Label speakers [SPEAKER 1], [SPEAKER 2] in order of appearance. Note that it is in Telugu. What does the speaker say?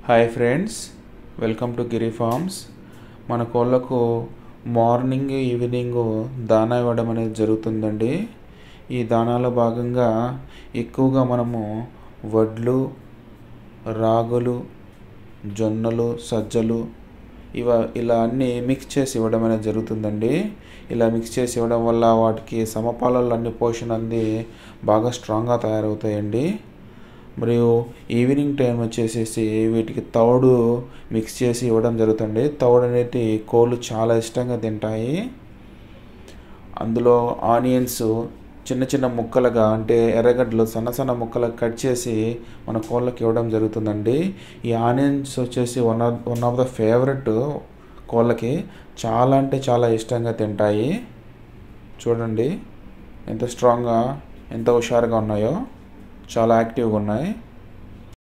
[SPEAKER 1] Hi friends, welcome to Giri farms. మన కోళ్ళకు మార్నింగ్ ఈవినింగ్ దానా ఇవ్వడం అనేది జరుగుతుందండి. ఈ దానాలో భాగంగా ఎక్కువగా మనము వడ్లు, రాగులు, జొన్నలు, సజ్జలు ఇలా అన్నీ మిక్స్ చేసి ఇవ్వడం అనేది జరుగుతుందండి. ఇలా మిక్స్ చేసి ఇవ్వడం వల్ల వాటికి సమపాలలో అన్ని పోషణ అంది బాగా స్ట్రాంగ్గా తయారవుతాయండి. మరియు ఈవినింగ్ టైం వచ్చేసేసి వీటికి తౌడు మిక్స్ చేసి ఇవ్వడం జరుగుతుంది. తౌడు అనేది కోళ్ళు చాలా ఇష్టంగా తింటాయి. అందులో ఆనియన్స్ చిన్న చిన్న ముక్కలుగా, అంటే ఎర్రగడ్డలు సన్న సన్న ముక్కలుగా కట్ చేసి మన కోళ్ళకి ఇవ్వడం జరుగుతుందండి. ఈ ఆనియన్స్ వచ్చేసి వన్ ఆఫ్ ద ఫేవరెట్ కోళ్ళకి. చాలా అంటే చాలా ఇష్టంగా తింటాయి. చూడండి ఎంత స్ట్రాంగ్గా, ఎంత హుషారుగా ఉన్నాయో, చాలా యాక్టివ్గా ఉన్నాయి.